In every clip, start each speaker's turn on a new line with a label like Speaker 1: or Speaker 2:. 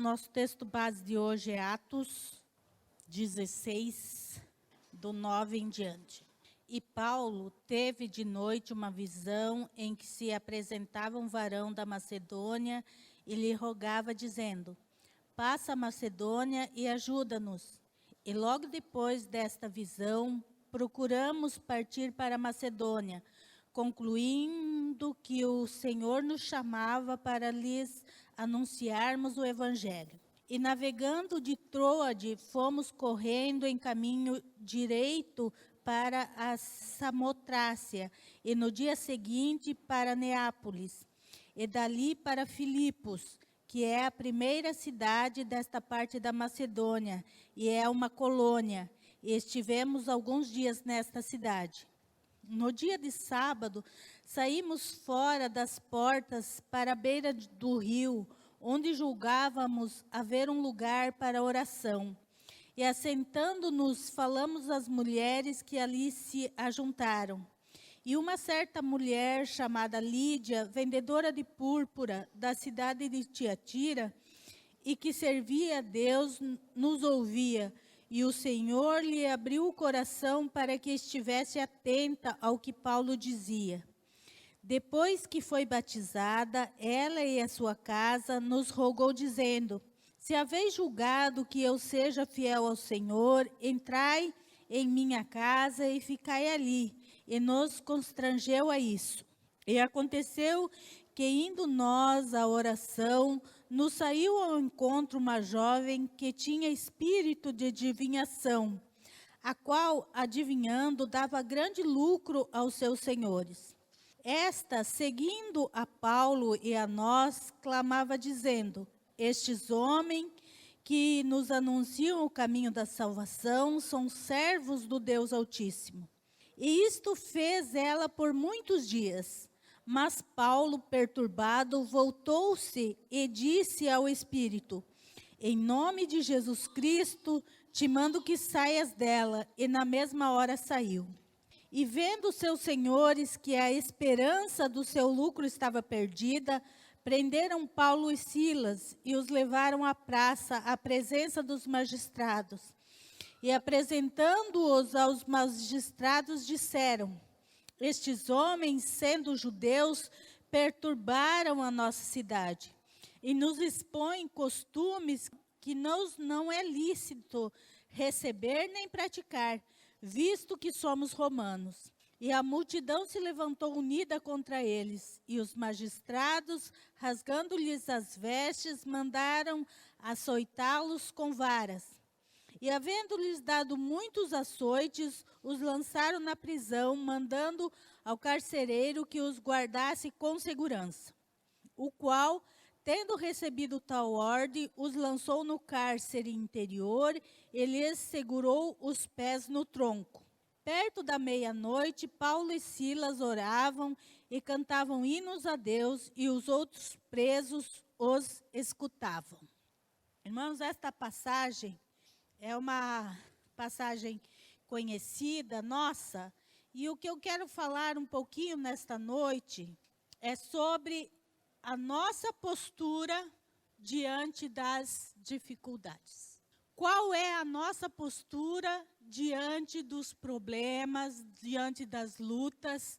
Speaker 1: nosso texto base de hoje é Atos 16, do 9 em diante. E Paulo teve de noite uma visão em que se apresentava um varão da Macedônia e lhe rogava, dizendo: passa a Macedônia e ajuda-nos. E logo depois desta visão, procuramos partir para a Macedônia, concluindo que o Senhor nos chamava para lhes anunciarmos o Evangelho. E navegando de Troade, fomos correndo em caminho direito para a Samotrácia, e no dia seguinte para Neápolis, e dali para Filipos, que é a primeira cidade desta parte da Macedônia, e é uma colônia, e estivemos alguns dias nesta cidade. No dia de sábado, saímos fora das portas para a beira do rio, onde julgávamos haver um lugar para oração. E assentando-nos, falamos às mulheres que ali se ajuntaram. E uma certa mulher chamada Lídia, vendedora de púrpura da cidade de Tiatira, e que servia a Deus, nos ouvia. E o Senhor lhe abriu o coração para que estivesse atenta ao que Paulo dizia. Depois que foi batizada, ela e a sua casa nos rogou, dizendo: se haveis julgado que eu seja fiel ao Senhor, entrai em minha casa e ficai ali. E nos constrangeu a isso. E aconteceu que, indo nós à oração, nos saiu ao encontro uma jovem que tinha espírito de adivinhação, a qual, adivinhando, dava grande lucro aos seus senhores. Esta, seguindo a Paulo e a nós, clamava dizendo: estes homens que nos anunciam o caminho da salvação são servos do Deus Altíssimo. E isto fez ela por muitos dias. Mas Paulo, perturbado, voltou-se e disse ao Espírito: em nome de Jesus Cristo, te mando que saias dela. E na mesma hora saiu. E vendo seus senhores que a esperança do seu lucro estava perdida, prenderam Paulo e Silas e os levaram à praça, à presença dos magistrados. E apresentando-os aos magistrados, disseram: estes homens, sendo judeus, perturbaram a nossa cidade e nos expõem costumes que nos não é lícito receber nem praticar, visto que somos romanos. E a multidão se levantou unida contra eles, e os magistrados, rasgando-lhes as vestes, mandaram açoitá-los com varas. E, havendo-lhes dado muitos açoites, os lançaram na prisão, mandando ao carcereiro que os guardasse com segurança. O qual, tendo recebido tal ordem, os lançou no cárcere interior e lhes segurou os pés no tronco. Perto da meia-noite, Paulo e Silas oravam e cantavam hinos a Deus, e os outros presos os escutavam. Irmãos, esta passagem é uma passagem conhecida, nossa, e o que eu quero falar um pouquinho nesta noite é sobre a nossa postura diante das dificuldades. Qual é a nossa postura diante dos problemas, diante das lutas,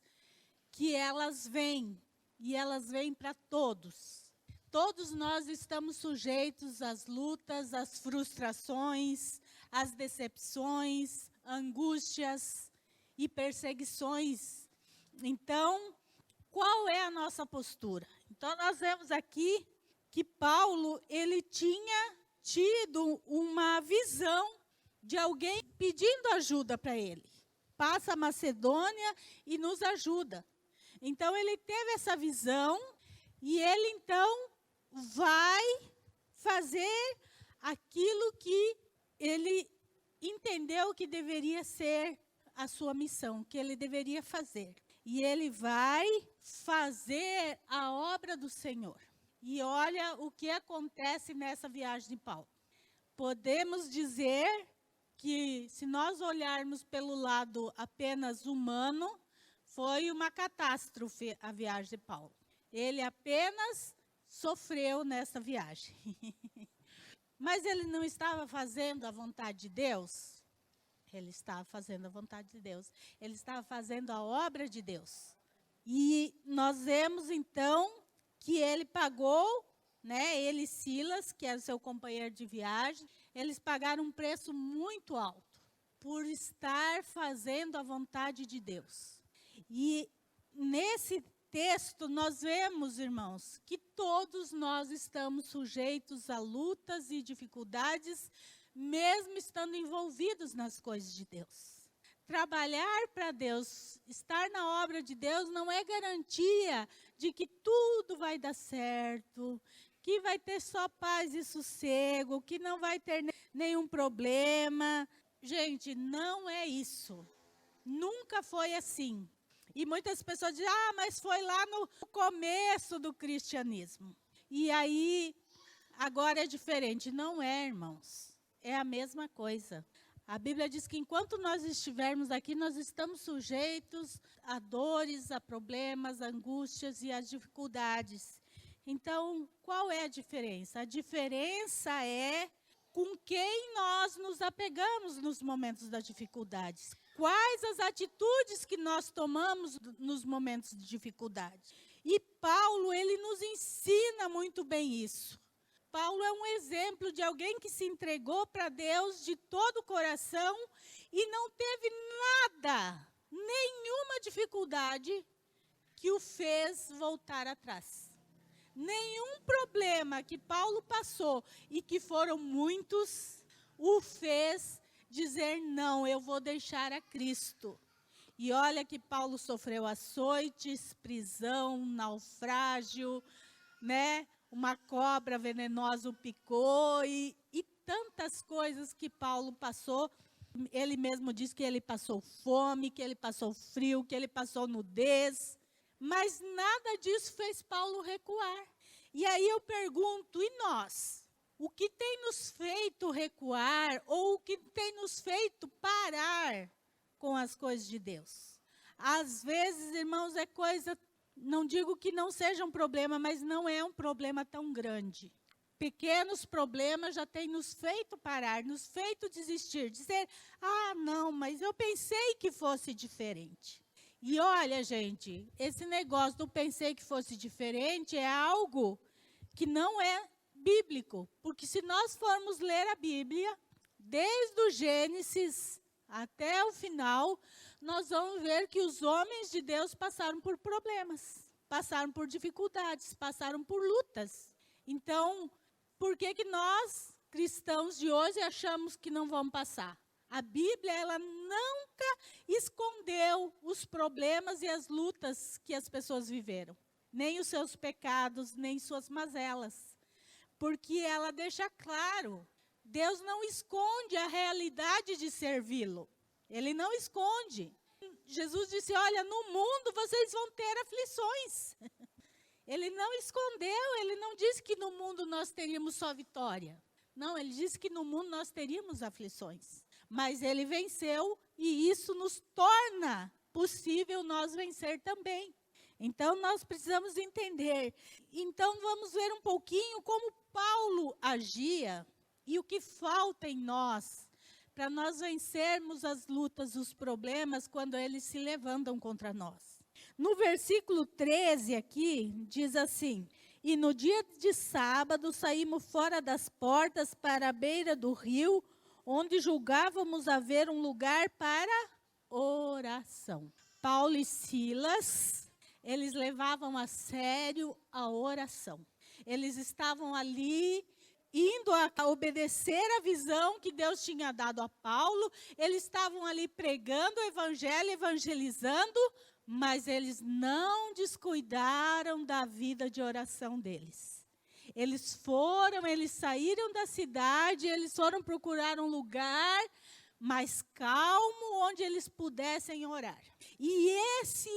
Speaker 1: que elas vêm, e elas vêm para todos. Todos nós estamos sujeitos às lutas, às frustrações, às decepções, angústias e perseguições. Então, qual é a nossa postura? Então, nós vemos aqui que Paulo, ele tinha tido uma visão de alguém pedindo ajuda para ele. Passa a Macedônia e nos ajuda. Então, ele teve essa visão e ele, então, vai fazer aquilo que ele entendeu que deveria ser a sua missão, que ele deveria fazer. E ele vai fazer a obra do Senhor. E olha o que acontece nessa viagem de Paulo. Podemos dizer que, se nós olharmos pelo lado apenas humano, foi uma catástrofe a viagem de Paulo. Ele apenas sofreu nessa viagem. Mas ele não estava fazendo a vontade de Deus? Ele estava fazendo a vontade de Deus. Ele estava fazendo a obra de Deus. E nós vemos, então, que ele pagou, né, ele e Silas, que era seu companheiro de viagem, eles pagaram um preço muito alto por estar fazendo a vontade de Deus. E nesse texto nós vemos, irmãos, que todos nós estamos sujeitos a lutas e dificuldades, mesmo estando envolvidos nas coisas de Deus. Trabalhar para Deus, estar na obra de Deus não é garantia de que tudo vai dar certo, que vai ter só paz e sossego, que não vai ter nenhum problema. Gente, não é isso. Nunca foi assim. E muitas pessoas dizem, mas foi lá no começo do cristianismo. E aí, agora é diferente. Não é, irmãos. É a mesma coisa. A Bíblia diz que enquanto nós estivermos aqui, nós estamos sujeitos a dores, a problemas, a angústias e a dificuldades. Então, qual é a diferença? A diferença é com quem nós nos apegamos nos momentos das dificuldades. Quais as atitudes que nós tomamos nos momentos de dificuldade. E Paulo, ele nos ensina muito bem isso. Paulo é um exemplo de alguém que se entregou para Deus de todo o coração e não teve nada, nenhuma dificuldade que o fez voltar atrás. Nenhum problema que Paulo passou, e que foram muitos, o fez dizer, não, eu vou deixar a Cristo. E olha que Paulo sofreu açoites, prisão, naufrágio, né? Uma cobra venenosa o picou e tantas coisas que Paulo passou. Ele mesmo diz que ele passou fome, que ele passou frio, que ele passou nudez. Mas nada disso fez Paulo recuar. E aí eu pergunto, e nós? O que tem nos feito recuar ou o que tem nos feito parar com as coisas de Deus? Às vezes, irmãos, é coisa... Não digo que não seja um problema, mas não é um problema tão grande. Pequenos problemas já têm nos feito parar, nos feito desistir, dizer, não, mas eu pensei que fosse diferente. E olha, gente, esse negócio do pensei que fosse diferente é algo que não é bíblico. Porque se nós formos ler a Bíblia, desde o Gênesis até o final, nós vamos ver que os homens de Deus passaram por problemas, passaram por dificuldades, passaram por lutas. Então, por que nós, cristãos de hoje, achamos que não vamos passar? A Bíblia, ela nunca escondeu os problemas e as lutas que as pessoas viveram. Nem os seus pecados, nem suas mazelas. Porque ela deixa claro, Deus não esconde a realidade de servi-lo. Ele não esconde. Jesus disse, olha, no mundo vocês vão ter aflições. Ele não escondeu, ele não disse que no mundo nós teríamos só vitória. Não, ele disse que no mundo nós teríamos aflições. Mas ele venceu e isso nos torna possível nós vencer também. Então, nós precisamos entender. Então, vamos ver um pouquinho como Paulo agia e o que falta em nós para nós vencermos as lutas, os problemas, quando eles se levantam contra nós. No versículo 13 aqui, diz assim, e no dia de sábado saímos fora das portas para a beira do rio, onde julgávamos haver um lugar para oração. Paulo e Silas, eles levavam a sério a oração. Eles estavam ali indo a obedecer a visão que Deus tinha dado a Paulo. Eles estavam ali pregando o evangelho, evangelizando, mas eles não descuidaram da vida de oração deles. Eles saíram da cidade, eles foram procurar um lugar mais calmo, onde eles pudessem orar. E esse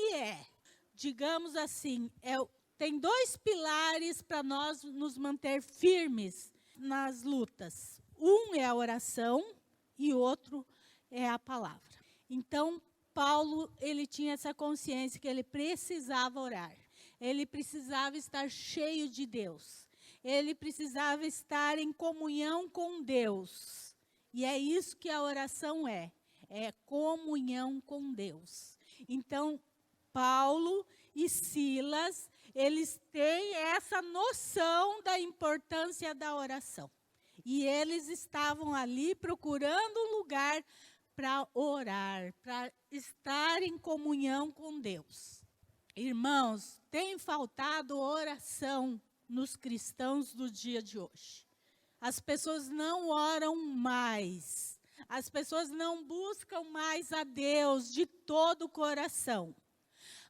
Speaker 1: digamos assim, tem dois pilares para nós nos manter firmes nas lutas. Um é a oração e o outro é a palavra. Então, Paulo, ele tinha essa consciência que ele precisava orar. Ele precisava estar cheio de Deus. ele precisava estar em comunhão com Deus. E é isso que a oração é comunhão com Deus. Então, Paulo e Silas, eles têm essa noção da importância da oração. E eles estavam ali procurando um lugar para orar, para estar em comunhão com Deus. Irmãos, tem faltado oração nos cristãos do dia de hoje. As pessoas não oram mais. As pessoas não buscam mais a Deus de todo o coração.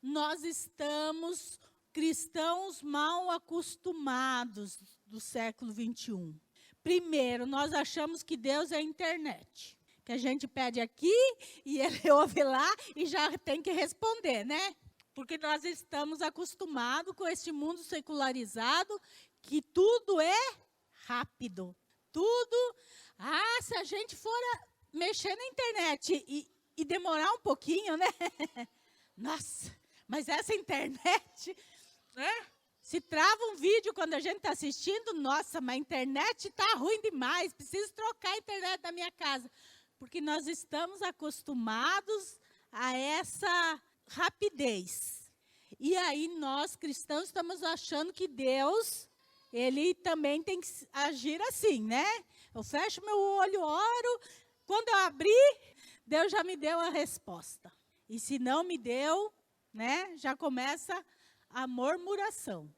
Speaker 1: Nós estamos cristãos mal acostumados do século 21. Primeiro, nós achamos que Deus é a internet. Que a gente pede aqui e ele ouve lá e já tem que responder, né? Porque nós estamos acostumados com este mundo secularizado, que tudo é rápido. Tudo, se a gente for mexer na internet e demorar um pouquinho, né? Nossa, mas essa internet, né? Se trava um vídeo quando a gente está assistindo, nossa, mas a internet está ruim demais, preciso trocar a internet da minha casa. Porque nós estamos acostumados a essa rapidez. E aí nós, cristãos, estamos achando que Deus, ele também tem que agir assim, né? Eu fecho meu olho, oro, quando eu abrir, Deus já me deu a resposta. E se não me deu, né, já começa a murmuração.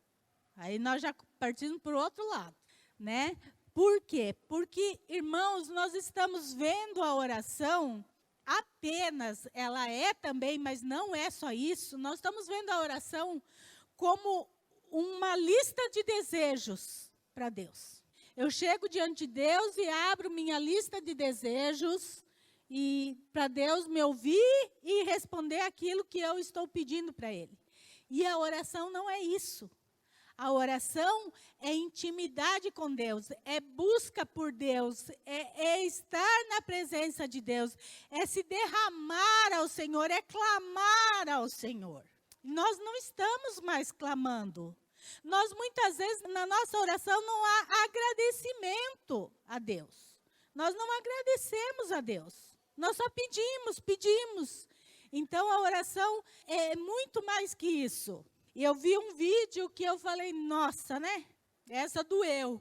Speaker 1: Aí nós já partimos para o outro lado, né? Por quê? Porque, irmãos, nós estamos vendo a oração apenas, ela é também, mas não é só isso. Nós estamos vendo a oração como uma lista de desejos para Deus. Eu chego diante de Deus e abro minha lista de desejos e para Deus me ouvir e responder aquilo que eu estou pedindo para Ele. E a oração não é isso. A oração é intimidade com Deus, é busca por Deus, é estar na presença de Deus, é se derramar ao Senhor, é clamar ao Senhor. Nós não estamos mais clamando. Nós, muitas vezes, na nossa oração, não há agradecimento a Deus. Nós não agradecemos a Deus. Nós só pedimos. Então, a oração é muito mais que isso. E eu vi um vídeo que eu falei, nossa, né? Essa doeu.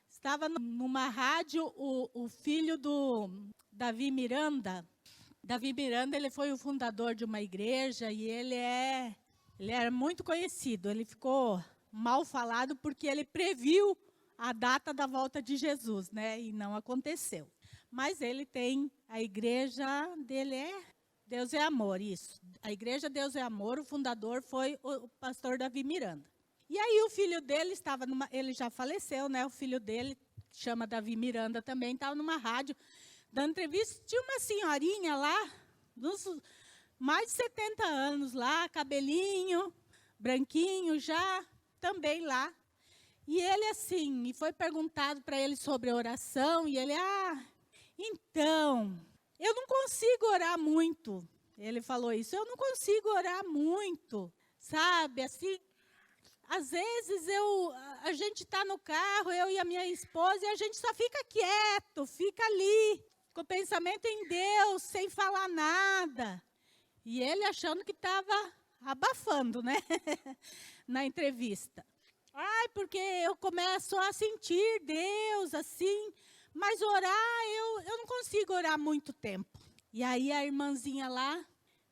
Speaker 1: Estava numa rádio, o filho do Davi Miranda. Davi Miranda, ele foi o fundador de uma igreja e ele era muito conhecido. Ele ficou mal falado porque ele previu a data da volta de Jesus, né? E não aconteceu. Mas ele tem, a igreja dele Deus é Amor, isso. A igreja Deus é Amor, o fundador foi o pastor Davi Miranda. E aí o filho dele estava ele já faleceu, né? O filho dele, chama Davi Miranda também, estava numa rádio, dando entrevista. Tinha uma senhorinha lá, uns mais de 70 anos lá, cabelinho, branquinho já, também lá. E ele assim, e foi perguntado para ele sobre oração, e ele, então, eu não consigo orar muito. Ele falou isso, eu não consigo orar muito, sabe, assim, às vezes a gente está no carro, eu e a minha esposa, e a gente só fica quieto, fica ali, com o pensamento em Deus, sem falar nada. E ele achando que estava abafando, né, na entrevista. Porque eu começo a sentir Deus assim, mas orar, eu não consigo orar muito tempo. E aí a irmãzinha lá,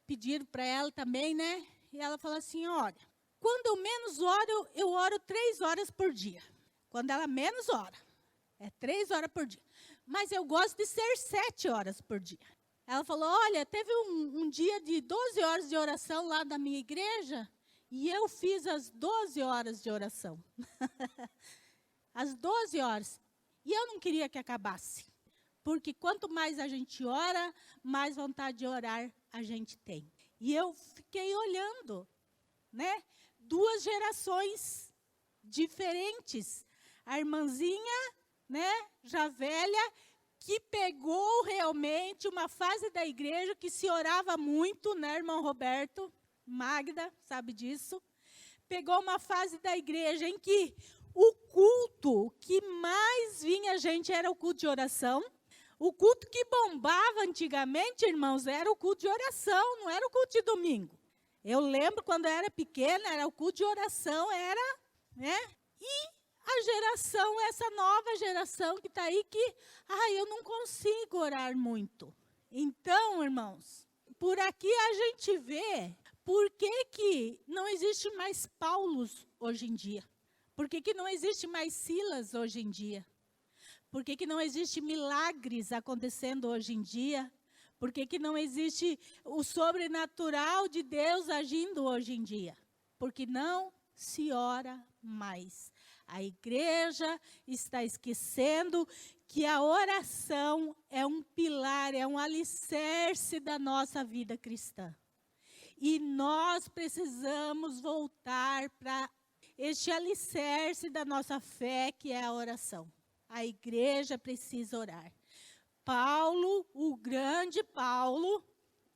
Speaker 1: pediram para ela também, né, e ela falou assim, olha, quando eu menos oro, eu oro 3 horas por dia. Quando ela menos ora, é 3 horas por dia. Mas eu gosto de ser 7 horas por dia. Ela falou, olha, teve um dia de 12 horas de oração lá da minha igreja, e eu fiz as 12 horas de oração. As 12 horas. E eu não queria que acabasse. Porque quanto mais a gente ora, mais vontade de orar a gente tem. E eu fiquei olhando, né? 2 gerações diferentes. A irmãzinha, né, já velha, que pegou realmente uma fase da igreja que se orava muito, né, irmão Roberto? Magda, sabe disso? Pegou uma fase da igreja em que o culto que mais vinha gente era o culto de oração. O culto que bombava antigamente, irmãos, era o culto de oração, não era o culto de domingo. Eu lembro quando eu era pequena, era o culto de oração, né? E a geração, essa nova geração que está aí, que, eu não consigo orar muito. Então, irmãos, por aqui a gente vê por que não existe mais Paulos hoje em dia. Por que não existe mais Silas hoje em dia? Por que não existe milagres acontecendo hoje em dia? Por que não existe o sobrenatural de Deus agindo hoje em dia? Porque não se ora mais. A igreja está esquecendo que a oração é um pilar, é um alicerce da nossa vida cristã. E nós precisamos voltar para este alicerce da nossa fé, que é a oração. A igreja precisa orar. Paulo, o grande Paulo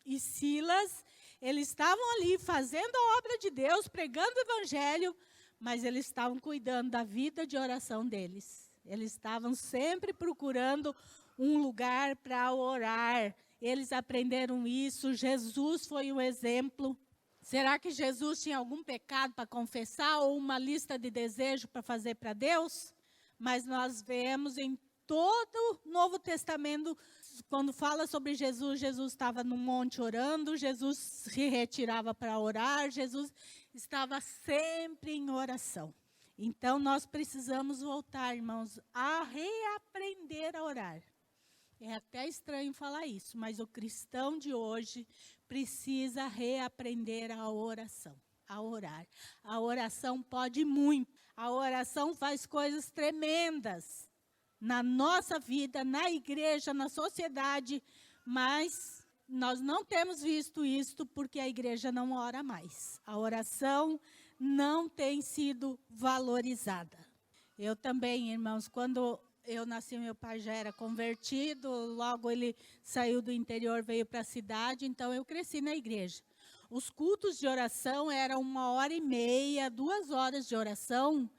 Speaker 1: e Silas, eles estavam ali fazendo a obra de Deus, pregando o evangelho, mas eles estavam cuidando da vida de oração deles. Eles estavam sempre procurando um lugar para orar. Eles aprenderam isso. Jesus foi um exemplo. Será que Jesus tinha algum pecado para confessar ou uma lista de desejos para fazer para Deus? Mas nós vemos em todo o Novo Testamento, quando fala sobre Jesus, Jesus estava no monte orando, Jesus se retirava para orar, Jesus estava sempre em oração. Então, nós precisamos voltar, irmãos, a reaprender a orar. É até estranho falar isso, mas o cristão de hoje precisa reaprender a oração, a orar. A oração pode muito. A oração faz coisas tremendas na nossa vida, na igreja, na sociedade, mas nós não temos visto isto porque a igreja não ora mais. A oração não tem sido valorizada. Eu também, irmãos, quando eu nasci, meu pai já era convertido, logo ele saiu do interior, veio para a cidade, então eu cresci na igreja. Os cultos de oração eram 1h30, 2 horas de oração,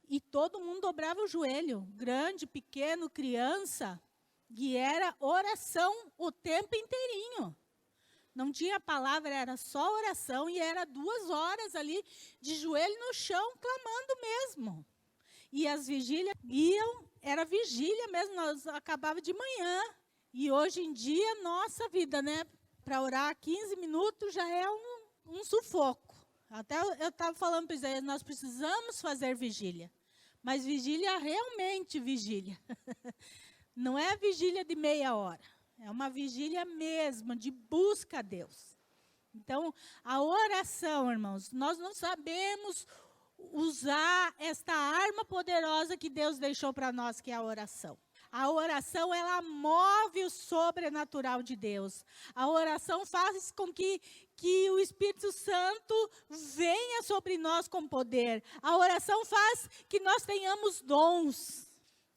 Speaker 1: e todo mundo dobrava o joelho, grande, pequeno, criança, e era oração o tempo inteirinho. Não tinha palavra, era só oração, e era 2 horas ali de joelho no chão, clamando mesmo. E as vigílias era vigília mesmo, nós acabava de manhã. E hoje em dia, nossa vida, né? Para orar 15 minutos já é um sufoco. Até eu estava falando para Isaías, nós precisamos fazer vigília. Mas vigília realmente vigília. Não é vigília de meia hora. É uma vigília mesmo, de busca a Deus. Então, a oração, irmãos, nós não sabemos usar esta arma poderosa que Deus deixou para nós, que é a oração. A oração, ela move o sobrenatural de Deus. A oração faz com que o Espírito Santo venha sobre nós com poder. A oração faz que nós tenhamos dons.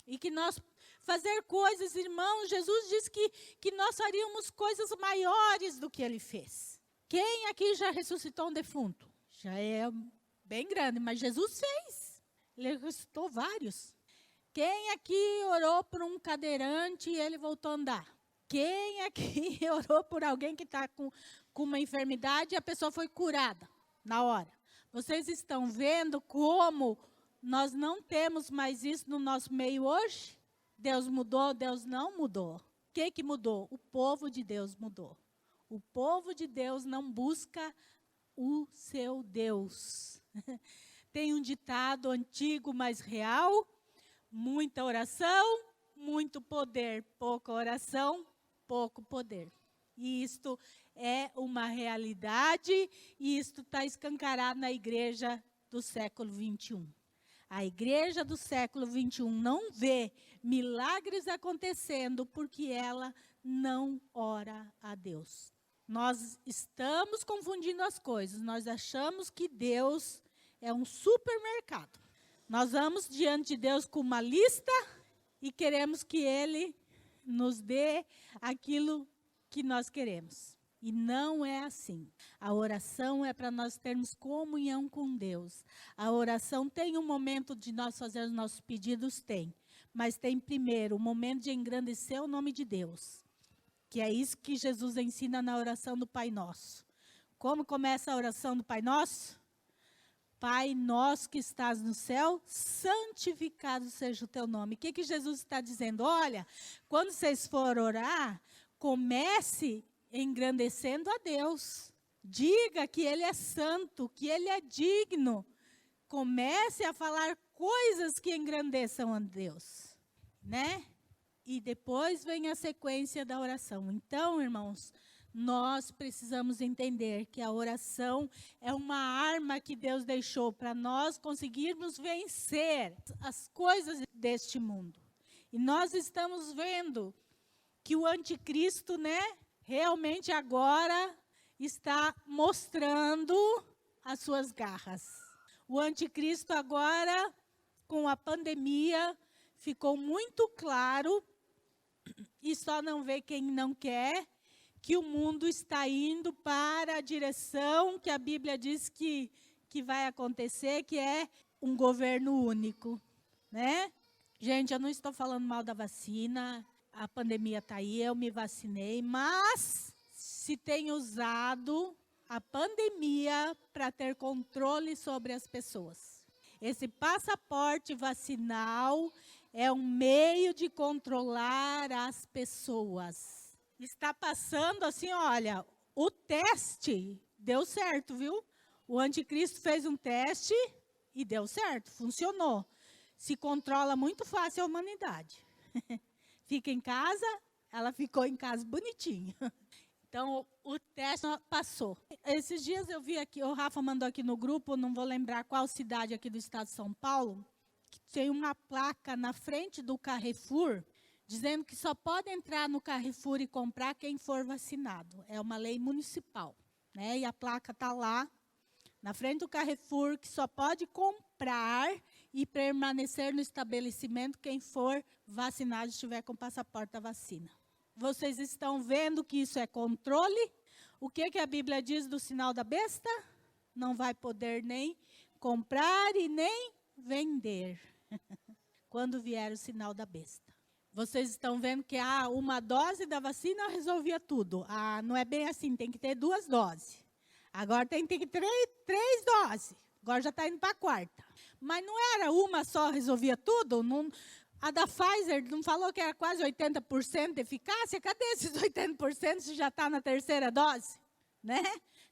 Speaker 1: E que nós fazer coisas, irmãos, Jesus disse que nós faríamos coisas maiores do que Ele fez. Quem aqui já ressuscitou um defunto? Já é bem grande, mas Jesus fez. Ele ressuscitou vários. Quem aqui orou por um cadeirante e ele voltou a andar? Quem aqui orou por alguém que está com uma enfermidade e a pessoa foi curada na hora? Vocês estão vendo como nós não temos mais isso no nosso meio hoje? Deus mudou, Deus não mudou. O que mudou? O povo de Deus mudou. O povo de Deus não busca o seu Deus. Tem um ditado antigo, mas real: muita oração, muito poder. Pouca oração, pouco poder. E isto é uma realidade, e isto está escancarado na igreja do século 21. A igreja do século 21 não vê milagres acontecendo porque ela não ora a Deus. Nós estamos confundindo as coisas. Nós achamos que Deus é um supermercado. Nós vamos diante de Deus com uma lista e queremos que Ele nos dê aquilo que nós queremos. E não é assim. A oração é para nós termos comunhão com Deus. A oração tem um momento de nós fazermos nossos pedidos? Tem. Mas tem primeiro o momento de engrandecer o nome de Deus. Que é isso que Jesus ensina na oração do Pai Nosso. Como começa a oração do Pai Nosso? Pai nosso que estás no céu, santificado seja o teu nome. O que Jesus está dizendo? Olha, quando vocês forem orar, comece engrandecendo a Deus. Diga que Ele é santo, que Ele é digno. Comece a falar coisas que engrandeçam a Deus, né? E depois vem a sequência da oração. Então, irmãos, nós precisamos entender que a oração é uma arma que Deus deixou para nós conseguirmos vencer as coisas deste mundo. E nós estamos vendo que o anticristo, né, realmente agora está mostrando as suas garras. O anticristo agora, com a pandemia, ficou muito claro, e só não vê quem não quer, que o mundo está indo para a direção que a Bíblia diz que vai acontecer, que é um governo único, né? Gente, eu não estou falando mal da vacina, a pandemia está aí, eu me vacinei, mas se tem usado a pandemia para ter controle sobre as pessoas. Esse passaporte vacinal é um meio de controlar as pessoas. Está passando assim, olha, o teste deu certo, viu? O anticristo fez um teste e deu certo, funcionou. Se controla muito fácil a humanidade. Fica em casa, ela ficou em casa bonitinho. Então, o teste passou. Esses dias eu vi aqui, o Rafa mandou aqui no grupo, não vou lembrar qual cidade aqui do estado de São Paulo, que tem uma placa na frente do Carrefour, dizendo que só pode entrar no Carrefour e comprar quem for vacinado. É uma lei municipal, né? E a placa está lá, na frente do Carrefour, que só pode comprar e permanecer no estabelecimento quem for vacinado, estiver com passaporte da vacina. Vocês estão vendo que isso é controle? O que a Bíblia diz do sinal da besta? Não vai poder nem comprar e nem vender, quando vier o sinal da besta. Vocês estão vendo que uma dose da vacina resolvia tudo. Não é bem assim, tem que ter 2 doses. Agora tem que ter 3 doses. Agora já está indo para a 4ª. Mas não era uma só resolvia tudo? Não, a da Pfizer não falou que era quase 80% de eficácia? Cadê esses 80% se já está na 3ª dose? Né?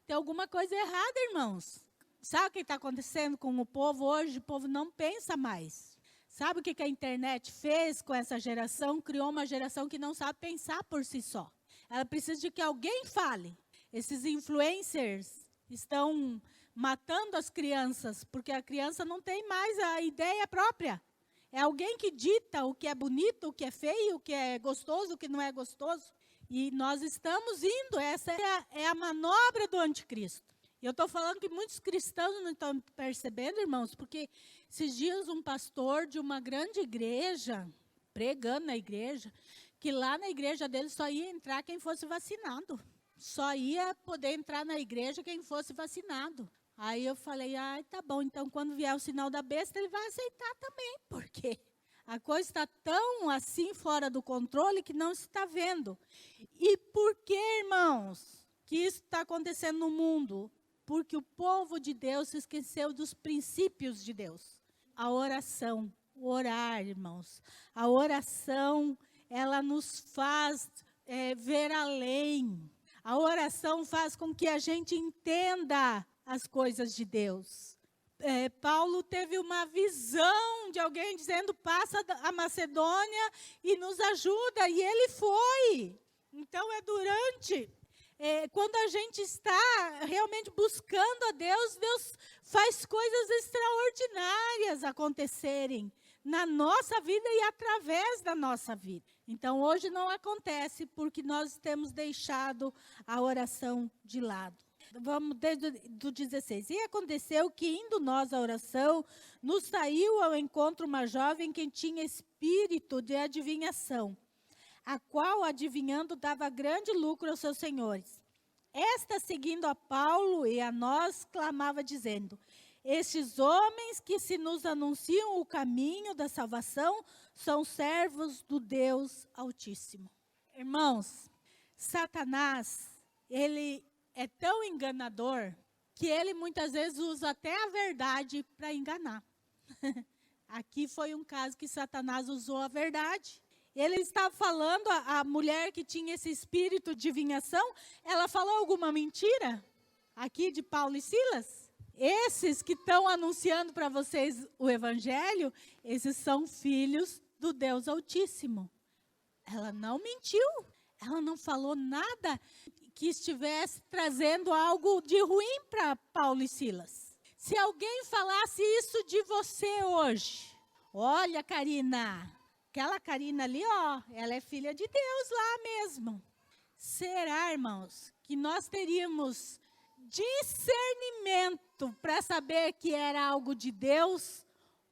Speaker 1: Tem alguma coisa errada, irmãos. Sabe o que está acontecendo com o povo hoje? O povo não pensa mais. Sabe o que a internet fez com essa geração? Criou uma geração que não sabe pensar por si só. Ela precisa de que alguém fale. Esses influencers estão matando as crianças, porque a criança não tem mais a ideia própria. É alguém que dita o que é bonito, o que é feio, o que é gostoso, o que não é gostoso. E nós estamos indo, essa é a manobra do anticristo. E eu estou falando que muitos cristãos não estão percebendo, irmãos, porque esses dias um pastor de uma grande igreja, pregando na igreja, que lá na igreja dele só ia entrar quem fosse vacinado. Só ia poder entrar na igreja quem fosse vacinado. Aí eu falei, tá bom, então quando vier o sinal da besta, ele vai aceitar também, porque a coisa está tão assim fora do controle que não se está vendo. E por que, irmãos, que isso está acontecendo no mundo? Porque o povo de Deus se esqueceu dos princípios de Deus. A oração, o orar, irmãos. A oração, ela nos faz ver além. A oração faz com que a gente entenda as coisas de Deus. Paulo teve uma visão de alguém dizendo, passa a Macedônia e nos ajuda. E ele foi. Então, quando a gente está realmente buscando a Deus, Deus faz coisas extraordinárias acontecerem na nossa vida e através da nossa vida. Então, hoje não acontece porque nós temos deixado a oração de lado. Vamos desde o 16. E aconteceu que, indo nós à oração, nos saiu ao encontro uma jovem que tinha espírito de adivinhação, a qual, adivinhando, dava grande lucro aos seus senhores. Esta, seguindo a Paulo e a nós, clamava dizendo: estes homens que se nos anunciam o caminho da salvação são servos do Deus Altíssimo. Irmãos, Satanás, ele é tão enganador que ele muitas vezes usa até a verdade para enganar. Aqui foi um caso que Satanás usou a verdade. Ele estava falando, a mulher que tinha esse espírito de adivinhação, ela falou alguma mentira? Aqui de Paulo e Silas? Esses que estão anunciando para vocês o evangelho, esses são filhos do Deus Altíssimo. Ela não mentiu, ela não falou nada que estivesse trazendo algo de ruim para Paulo e Silas. Se alguém falasse isso de você hoje, olha, Karina, aquela Karina ali, ó, ela é filha de Deus lá mesmo. Será, irmãos, que nós teríamos discernimento para saber que era algo de Deus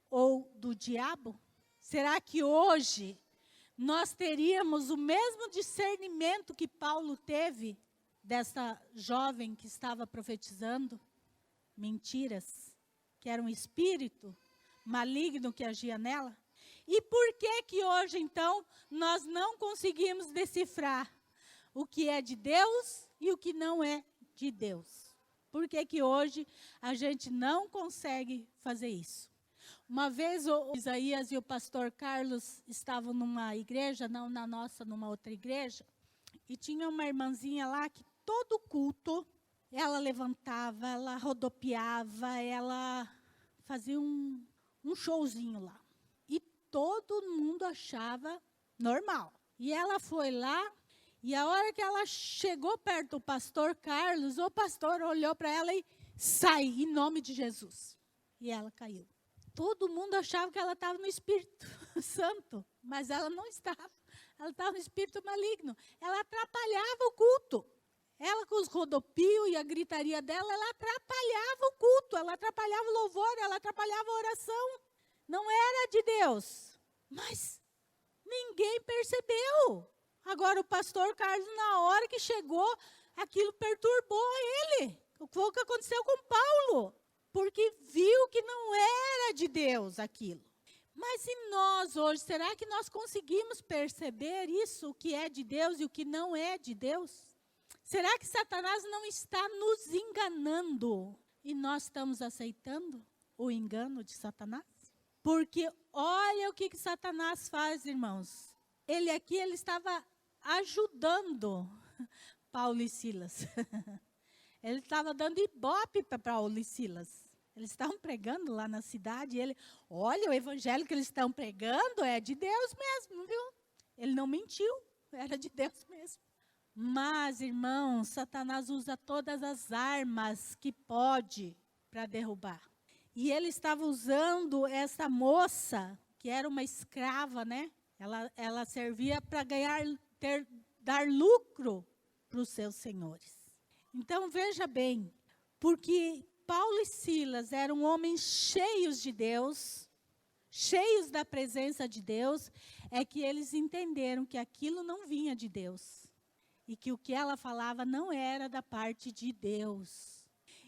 Speaker 1: ou do diabo? Será que hoje nós teríamos o mesmo discernimento que Paulo teve dessa jovem que estava profetizando mentiras, que era um espírito maligno que agia nela? E por que hoje, então, nós não conseguimos decifrar o que é de Deus e o que não é de Deus? Por que hoje a gente não consegue fazer isso? Uma vez o Isaías e o pastor Carlos estavam numa igreja, não na nossa, numa outra igreja, e tinha uma irmãzinha lá que todo culto, ela levantava, ela rodopiava, ela fazia um showzinho lá. E todo mundo achava normal. E ela foi lá, e a hora que ela chegou perto do pastor Carlos, o pastor olhou para ela e sai, em nome de Jesus. E ela caiu. Todo mundo achava que ela estava no Espírito Santo, mas ela não estava. Ela estava no espírito maligno. Ela atrapalhava o culto. Ela, com os rodopios e a gritaria dela, ela atrapalhava o culto, ela atrapalhava o louvor, ela atrapalhava a oração. Não era de Deus. Mas ninguém percebeu. Agora, o pastor Carlos, na hora que chegou, aquilo perturbou ele. Foi o que aconteceu com Paulo. Porque viu que não era de Deus aquilo. Mas e nós hoje, será que nós conseguimos perceber isso, o que é de Deus e o que não é de Deus? Será que Satanás não está nos enganando e nós estamos aceitando o engano de Satanás? Porque olha o que Satanás faz, irmãos. Ele estava ajudando Paulo e Silas. Ele estava dando ibope para Paulo e Silas. Eles estavam pregando lá na cidade. E olha, o evangelho que eles estão pregando é de Deus mesmo, viu? Ele não mentiu, era de Deus mesmo. Mas, irmãos, Satanás usa todas as armas que pode para derrubar. E ele estava usando essa moça, que era uma escrava, né? Ela servia para dar lucro para os seus senhores. Então, veja bem, porque Paulo e Silas eram homens cheios de Deus, cheios da presença de Deus, é que eles entenderam que aquilo não vinha de Deus. E que o que ela falava não era da parte de Deus.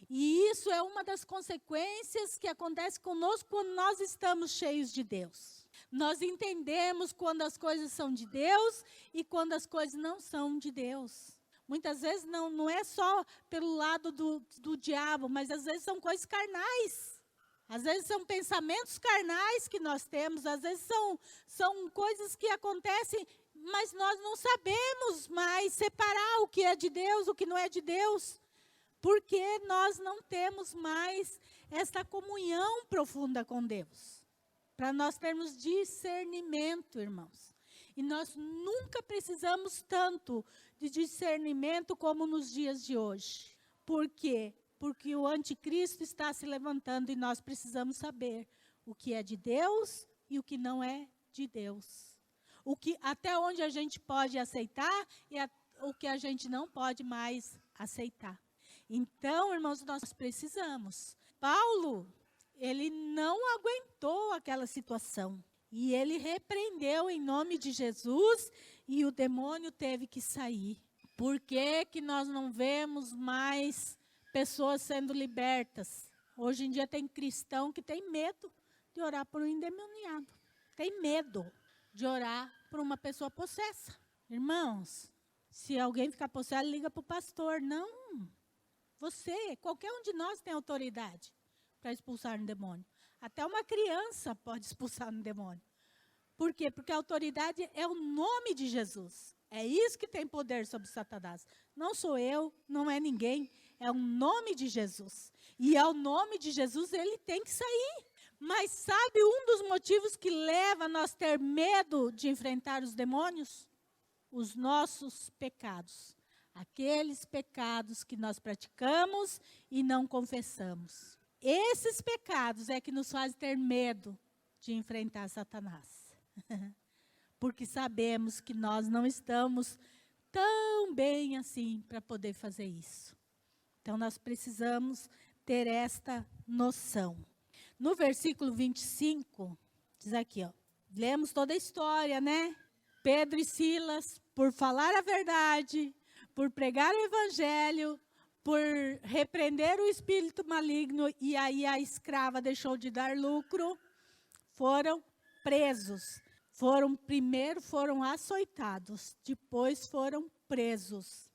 Speaker 1: E isso é uma das consequências que acontece conosco quando nós estamos cheios de Deus. Nós entendemos quando as coisas são de Deus e quando as coisas não são de Deus. Muitas vezes não é só pelo lado do diabo, mas às vezes são coisas carnais. Às vezes são pensamentos carnais que nós temos, às vezes são coisas que acontecem, mas nós não sabemos mais separar o que é de Deus, o que não é de Deus. Porque nós não temos mais essa comunhão profunda com Deus. Para nós termos discernimento, irmãos. E nós nunca precisamos tanto de discernimento como nos dias de hoje. Por quê? Porque o anticristo está se levantando e nós precisamos saber o que é de Deus e o que não é de Deus. Até onde a gente pode aceitar e o que a gente não pode mais aceitar. Então, irmãos, nós precisamos. Paulo, ele não aguentou aquela situação. E ele repreendeu em nome de Jesus e o demônio teve que sair. Por que que nós não vemos mais pessoas sendo libertas? Hoje em dia tem cristão que tem medo de orar por um endemoniado. Tem medo de orar por uma pessoa possessa. Irmãos, se alguém ficar possesso, liga para o pastor. Não, você, qualquer um de nós tem autoridade para expulsar um demônio. Até uma criança pode expulsar um demônio. Por quê? Porque a autoridade é o nome de Jesus. É isso que tem poder sobre Satanás. Não sou eu, não é ninguém, é o nome de Jesus. E ao nome de Jesus ele tem que sair. Mas sabe um dos motivos que leva a nós ter medo de enfrentar os demônios? Os nossos pecados. Aqueles pecados que nós praticamos e não confessamos. Esses pecados é que nos fazem ter medo de enfrentar Satanás. Porque sabemos que nós não estamos tão bem assim para poder fazer isso. Então, nós precisamos ter esta noção. No versículo 25, diz aqui, ó, lemos toda a história, né? Pedro e Silas, por falar a verdade, por pregar o evangelho, por repreender o espírito maligno, e aí a escrava deixou de dar lucro, foram presos. Primeiro foram açoitados, depois foram presos.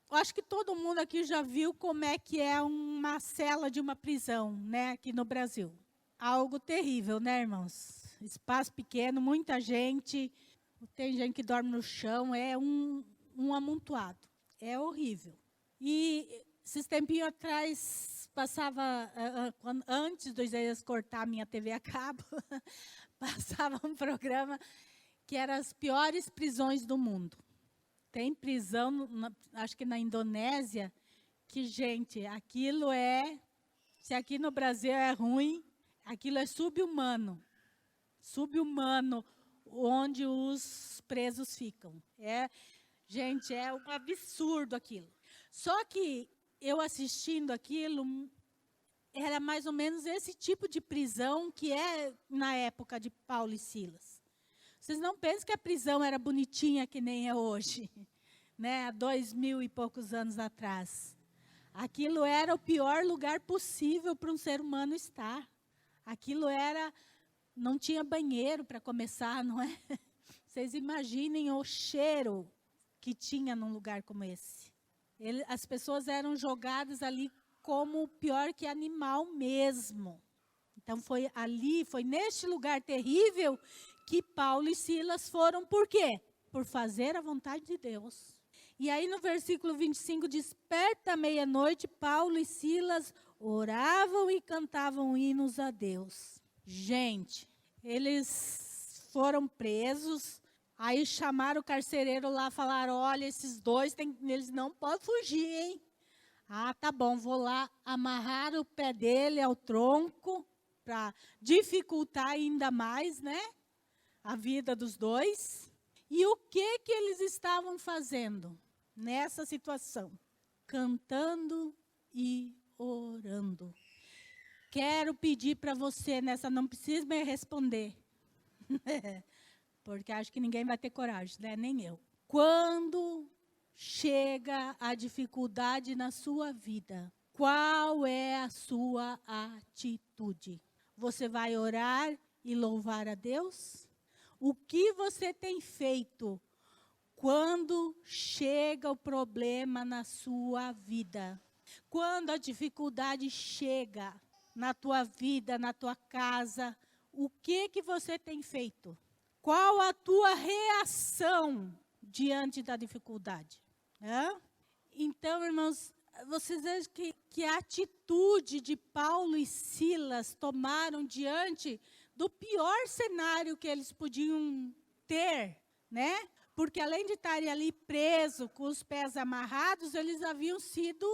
Speaker 1: Eu acho que todo mundo aqui já viu como é que é uma cela de uma prisão, né, aqui no Brasil. Algo terrível, né, irmãos? Espaço pequeno, muita gente, tem gente que dorme no chão, é um amontoado. É horrível. E esses tempinhos atrás, passava, antes do Isaías cortar a minha TV a cabo, passava um programa que era as piores prisões do mundo. Tem prisão, acho que na Indonésia, que, gente, aquilo é, se aqui no Brasil é ruim, aquilo é subhumano. Subhumano, onde os presos ficam. Gente, é um absurdo aquilo. Só que eu assistindo aquilo, era mais ou menos esse tipo de prisão que é na época de Paulo e Silas. Vocês não pensam que a prisão era bonitinha que nem é hoje, né? Há 2000 e poucos anos atrás. Aquilo era o pior lugar possível para um ser humano estar. Aquilo era, não tinha banheiro para começar, não é? Vocês imaginem o cheiro que tinha num lugar como esse. As pessoas eram jogadas ali como pior que animal mesmo. Então, foi neste lugar terrível que Paulo e Silas foram. Por quê? Por fazer a vontade de Deus. E aí, no versículo 25, diz, perto da meia-noite, Paulo e Silas oravam e cantavam hinos a Deus. Gente, eles foram presos, aí chamaram o carcereiro lá, falaram, olha, esses dois, eles não podem fugir, hein? Ah, tá bom, vou lá amarrar o pé dele ao tronco para dificultar ainda mais, né, a vida dos dois. E o que eles estavam fazendo nessa situação? Cantando e orando. Quero pedir para você nessa, não precisa me responder, porque acho que ninguém vai ter coragem, né, nem eu. Quando chega a dificuldade na sua vida, qual é a sua atitude? Você vai orar e louvar a Deus? O que você tem feito quando chega o problema na sua vida? Quando a dificuldade chega na tua vida, na tua casa, o que você tem feito? Qual a tua reação diante da dificuldade? Então, irmãos, vocês veem que a atitude de Paulo e Silas tomaram diante do pior cenário que eles podiam ter, né? Porque além de estarem ali presos, com os pés amarrados, eles haviam sido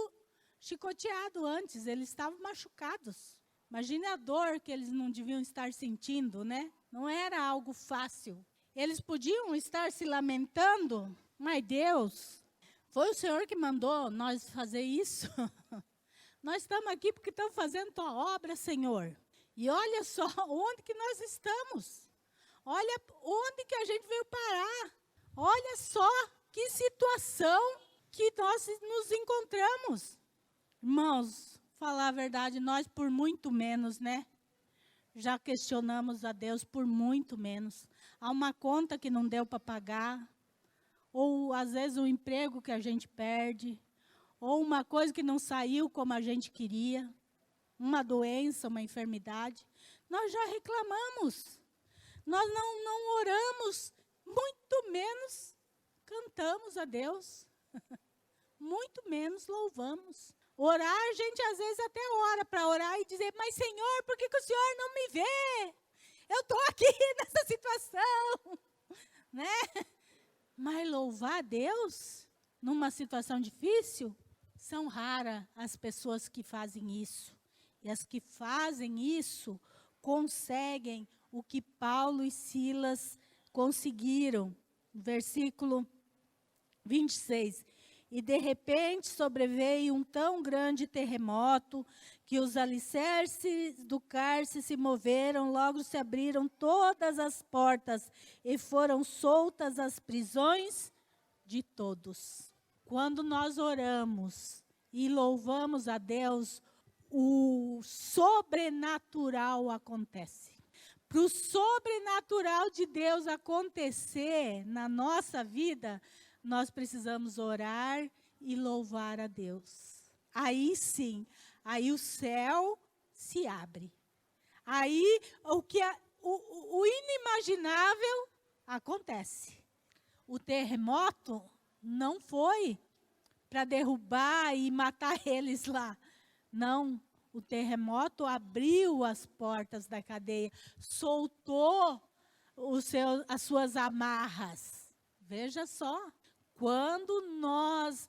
Speaker 1: chicoteados antes, eles estavam machucados. Imagine a dor que eles não deviam estar sentindo, né? Não era algo fácil. Eles podiam estar se lamentando, mas Deus, foi o Senhor que mandou nós fazer isso. Nós estamos aqui porque estamos fazendo tua obra, Senhor. E olha só onde que nós estamos. Olha onde que a gente veio parar. Olha só que situação que nós nos encontramos. Irmãos, falar a verdade, nós por muito menos, né? Já questionamos a Deus por muito menos. Há uma conta que não deu para pagar, ou às vezes um emprego que a gente perde, ou uma coisa que não saiu como a gente queria, uma doença, uma enfermidade. Nós já reclamamos. Nós não oramos, muito menos cantamos a Deus. Muito menos louvamos. Orar, a gente às vezes até ora para orar e dizer, mas Senhor, por que o Senhor não me vê? Eu estou aqui nessa situação. Né? Mas louvar a Deus numa situação difícil, são raras as pessoas que fazem isso. E as que fazem isso, conseguem o que Paulo e Silas conseguiram. Versículo 26. E de repente sobreveio um tão grande terremoto que os alicerces do cárcere se moveram, logo se abriram todas as portas e foram soltas as prisões de todos. Quando nós oramos e louvamos a Deus, o sobrenatural acontece. Para o sobrenatural de Deus acontecer na nossa vida, nós precisamos orar e louvar a Deus. Aí sim, aí o céu se abre. Aí o inimaginável acontece. O terremoto não foi para derrubar e matar eles lá. Não, o terremoto abriu as portas da cadeia, soltou as suas amarras. Veja só. Quando nós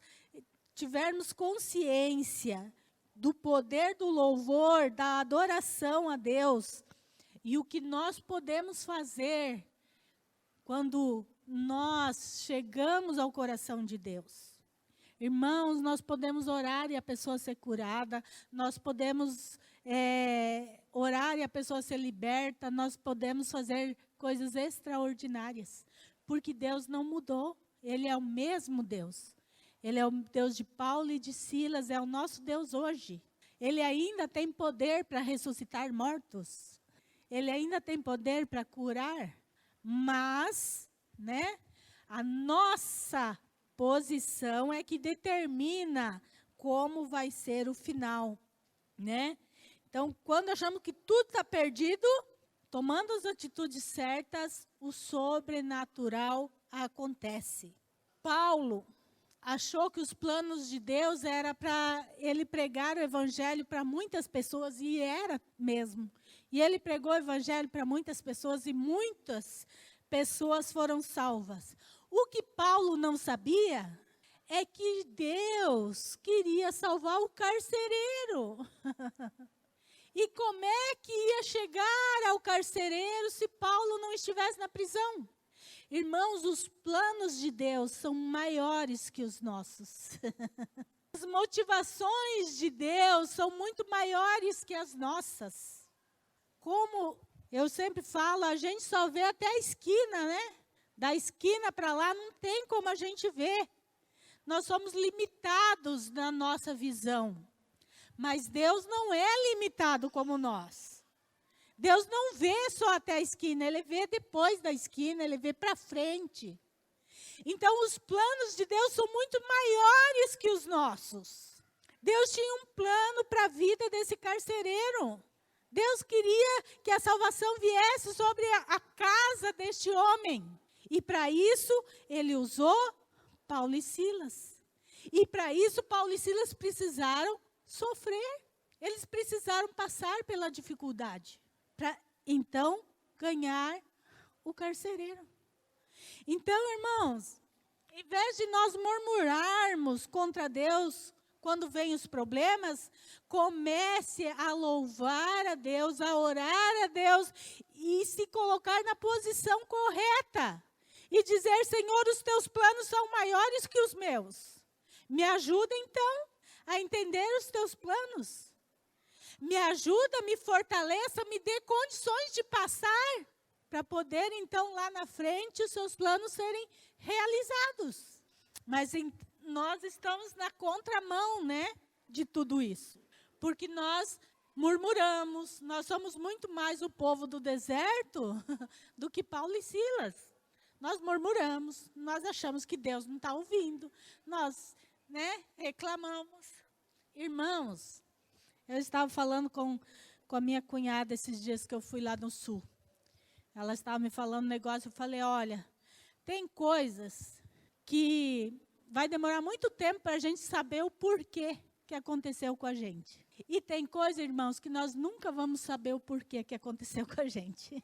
Speaker 1: tivermos consciência do poder do louvor, da adoração a Deus, e o que nós podemos fazer quando nós chegamos ao coração de Deus. Irmãos, nós podemos orar e a pessoa ser curada, nós podemos orar e a pessoa ser liberta, nós podemos fazer coisas extraordinárias, porque Deus não mudou. Ele é o mesmo Deus. Ele é o Deus de Paulo e de Silas, é o nosso Deus hoje. Ele ainda tem poder para ressuscitar mortos. Ele ainda tem poder para curar. Mas, né, a nossa posição é que determina como vai ser o final, né? Então, quando achamos que tudo está perdido, tomando as atitudes certas, o sobrenatural acontece. Paulo achou que os planos de Deus era para ele pregar o evangelho para muitas pessoas, e era mesmo. E ele pregou o evangelho para muitas pessoas, e muitas pessoas foram salvas. O que Paulo não sabia é que Deus queria salvar o carcereiro. E como é que ia chegar ao carcereiro se Paulo não estivesse na prisão? Irmãos, os planos de Deus são maiores que os nossos. As motivações de Deus são muito maiores que as nossas. Como eu sempre falo, a gente só vê até a esquina, né? Da esquina para lá não tem como a gente ver. Nós somos limitados na nossa visão. Mas Deus não é limitado como nós. Deus não vê só até a esquina, Ele vê depois da esquina, Ele vê para frente. Então, os planos de Deus são muito maiores que os nossos. Deus tinha um plano para a vida desse carcereiro. Deus queria que a salvação viesse sobre a casa deste homem. E para isso, Ele usou Paulo e Silas. E para isso, Paulo e Silas precisaram sofrer. Eles precisaram passar pela dificuldade para, então, ganhar o carcereiro. Então, irmãos, em vez de nós murmurarmos contra Deus quando vêm os problemas, comece a louvar a Deus, a orar a Deus e se colocar na posição correta. E dizer, Senhor, os teus planos são maiores que os meus. Me ajuda, então, a entender os teus planos. Me ajuda, me fortaleça, me dê condições de passar para poder, então, lá na frente, os seus planos serem realizados. Mas nós estamos na contramão, né, de tudo isso. Porque nós murmuramos, nós somos muito mais o povo do deserto do que Paulo e Silas. Nós murmuramos, nós achamos que Deus não está ouvindo, nós, né, reclamamos. Irmãos, eu estava falando com a minha cunhada esses dias que eu fui lá no sul. Ela estava me falando um negócio, eu falei, olha, tem coisas que vai demorar muito tempo para a gente saber o porquê que aconteceu com a gente. E tem coisas, irmãos, que nós nunca vamos saber o porquê que aconteceu com a gente.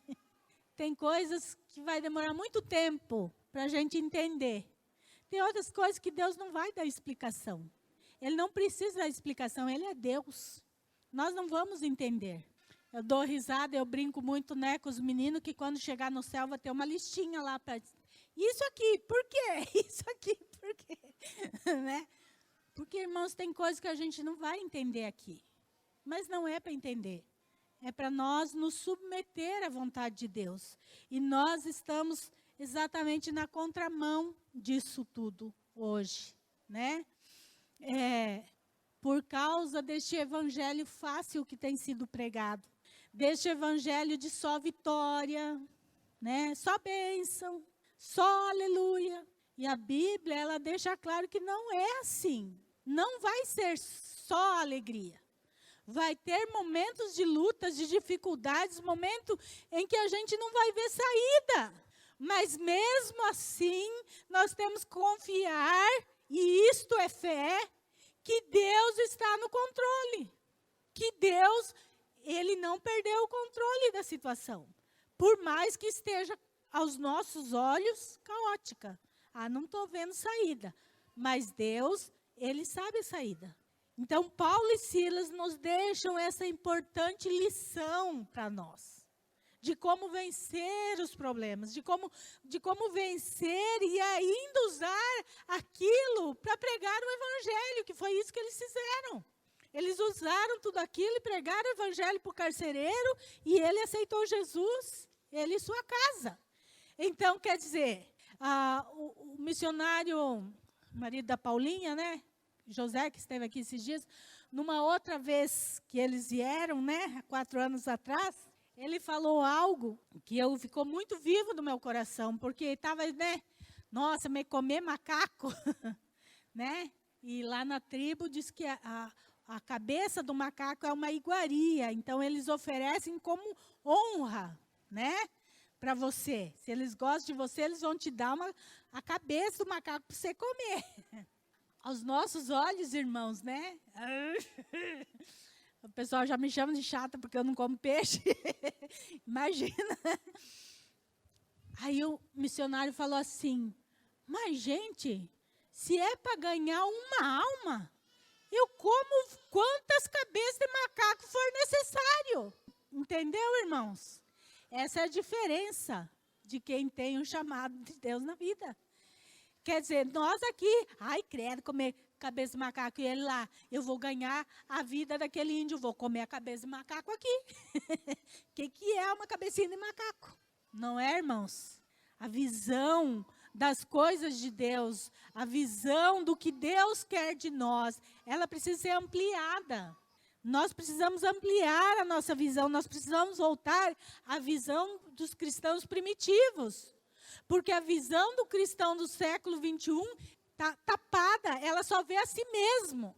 Speaker 1: Tem coisas que vai demorar muito tempo para a gente entender. Tem outras coisas que Deus não vai dar explicação. Ele não precisa dar explicação, Ele é Deus. Nós não vamos entender. Eu dou risada, eu brinco muito, né, com os meninos, que quando chegar no céu vai ter uma listinha lá para... Isso aqui, por quê? Isso aqui, por quê? Né? Porque, irmãos, tem coisas que a gente não vai entender aqui. Mas não é para entender. É para nós nos submeter à vontade de Deus. E nós estamos exatamente na contramão disso tudo hoje, né? Por causa deste evangelho fácil que tem sido pregado. Deste evangelho de só vitória, né? Só bênção, só aleluia. E a Bíblia, ela deixa claro que não é assim. Não vai ser só alegria. Vai ter momentos de lutas, de dificuldades, momentos em que a gente não vai ver saída. Mas mesmo assim, nós temos que confiar, e isto é fé, que Deus está no controle. Que Deus, Ele não perdeu o controle da situação. Por mais que esteja aos nossos olhos caótica. Não estou vendo saída. Mas Deus, Ele sabe a saída. Então, Paulo e Silas nos deixam essa importante lição para nós. De como vencer os problemas, de como vencer e ainda usar aquilo para pregar o evangelho, que foi isso que eles fizeram. Eles usaram tudo aquilo e pregaram o evangelho para o carcereiro e ele aceitou Jesus, ele e sua casa. Então, quer dizer, o missionário, marido da Paulinha, né? José, que esteve aqui esses dias, numa outra vez que eles vieram, né, há 4 anos atrás, ele falou algo que ficou muito vivo no meu coração, porque estava, né, nossa, me comer macaco, né? E lá na tribo diz que a cabeça do macaco é uma iguaria, então eles oferecem como honra, né, para você. Se eles gostam de você, eles vão te dar a cabeça do macaco para você comer. Aos nossos olhos, irmãos, né? O pessoal já me chama de chata porque eu não como peixe. Imagina. Aí o missionário falou assim, mas gente, se é para ganhar uma alma, eu como quantas cabeças de macaco for necessário. Entendeu, irmãos? Essa é a diferença de quem tem o chamado de Deus na vida. Quer dizer, nós aqui, credo, comer cabeça de macaco, e ele lá, eu vou ganhar a vida daquele índio, vou comer a cabeça de macaco aqui. O que é uma cabecinha de macaco? Não é, irmãos? A visão das coisas de Deus, a visão do que Deus quer de nós, ela precisa ser ampliada. Nós precisamos ampliar a nossa visão, nós precisamos voltar à visão dos cristãos primitivos. Porque a visão do cristão do século 21 está tapada, ela só vê a si mesmo.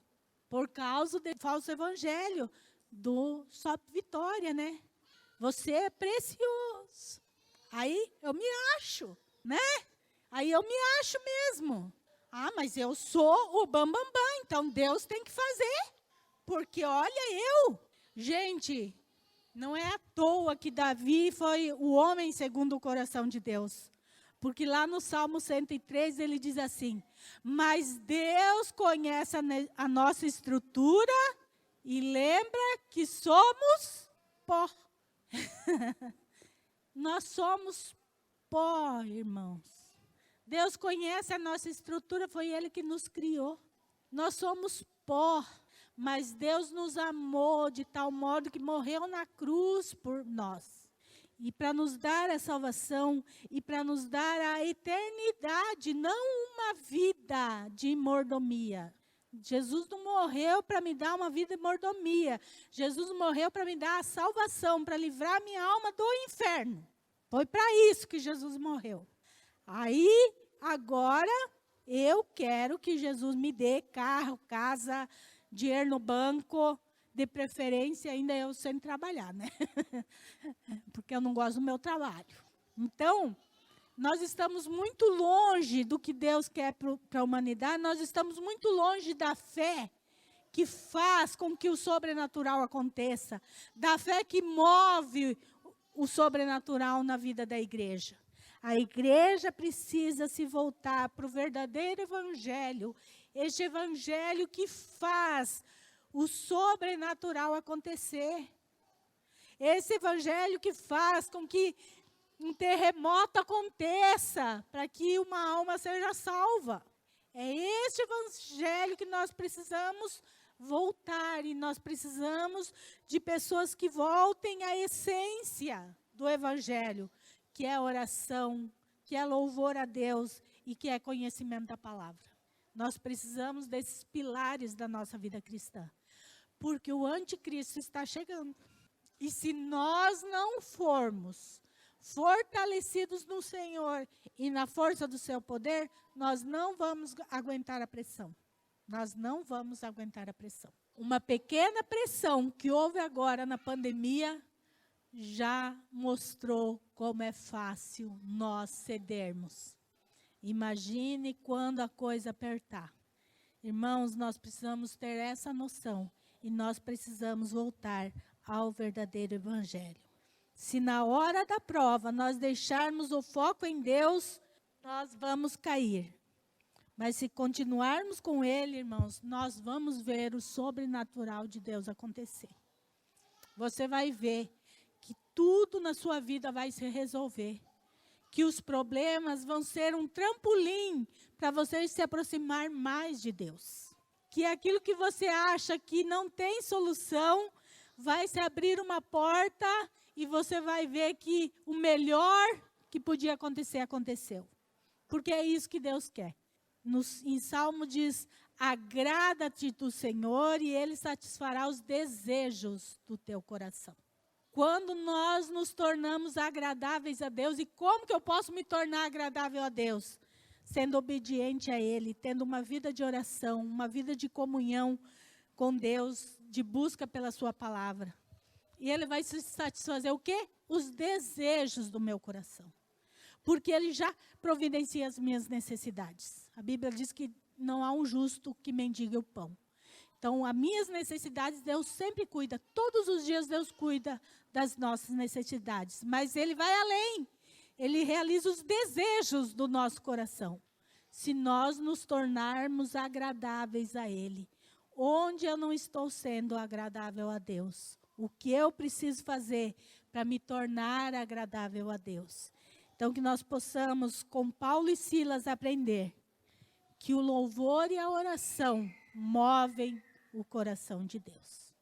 Speaker 1: Por causa do falso evangelho, do só vitória, né? Você é precioso. Aí eu me acho, né? Aí eu me acho mesmo. Mas eu sou o bambambam, então Deus tem que fazer. Porque olha eu. Gente, não é à toa que Davi foi o homem segundo o coração de Deus. Porque lá no Salmo 103 ele diz assim, mas Deus conhece a nossa estrutura e lembra que somos pó. Nós somos pó, irmãos. Deus conhece a nossa estrutura, foi Ele que nos criou. Nós somos pó, mas Deus nos amou de tal modo que morreu na cruz por nós. e para nos dar a salvação e para nos dar a eternidade, não uma vida de mordomia. Jesus não morreu para me dar uma vida de mordomia. Jesus morreu para me dar a salvação, para livrar minha alma do inferno. Foi para isso que Jesus morreu. Aí, agora, eu quero que Jesus me dê carro, casa, dinheiro no banco, de preferência ainda eu sem trabalhar, né? Porque eu não gosto do meu trabalho. Então, nós estamos muito longe do que Deus quer para a humanidade, nós estamos muito longe da fé que faz com que o sobrenatural aconteça, da fé que move o sobrenatural na vida da igreja. A igreja precisa se voltar para o verdadeiro evangelho, este evangelho que faz o sobrenatural acontecer. Esse evangelho que faz com que um terremoto aconteça, para que uma alma seja salva. É este evangelho que nós precisamos voltar, e nós precisamos de pessoas que voltem à essência do evangelho, que é oração, que é louvor a Deus e que é conhecimento da palavra. Nós precisamos desses pilares da nossa vida cristã, porque o anticristo está chegando. E se nós não formos fortalecidos no Senhor e na força do seu poder, nós não vamos aguentar a pressão. Nós não vamos aguentar a pressão. Uma pequena pressão que houve agora na pandemia já mostrou como é fácil nós cedermos. Imagine quando a coisa apertar. Irmãos, nós precisamos ter essa noção e nós precisamos voltar ao verdadeiro evangelho. Se na hora da prova nós deixarmos o foco em Deus, nós vamos cair. Mas se continuarmos com Ele, irmãos, nós vamos ver o sobrenatural de Deus acontecer. Você vai ver que tudo na sua vida vai se resolver. Que os problemas vão ser um trampolim para você se aproximar mais de Deus. Que aquilo que você acha que não tem solução, vai se abrir uma porta e você vai ver que o melhor que podia acontecer, aconteceu. Porque é isso que Deus quer. Em Salmo diz, agrada-te do Senhor e Ele satisfará os desejos do teu coração. Quando nós nos tornamos agradáveis a Deus, e como que eu posso me tornar agradável a Deus? Sendo obediente a Ele, tendo uma vida de oração, uma vida de comunhão com Deus, de busca pela sua palavra. E Ele vai se satisfazer o quê? Os desejos do meu coração. Porque Ele já providencia as minhas necessidades. A Bíblia diz que não há um justo que mendigue o pão. Então, as minhas necessidades, Deus sempre cuida. Todos os dias Deus cuida das nossas necessidades. Mas Ele vai além. Ele realiza os desejos do nosso coração. Se nós nos tornarmos agradáveis a Ele. Onde eu não estou sendo agradável a Deus? O que eu preciso fazer para me tornar agradável a Deus? Então, que nós possamos, com Paulo e Silas, aprender que o louvor e a oração movem o coração de Deus.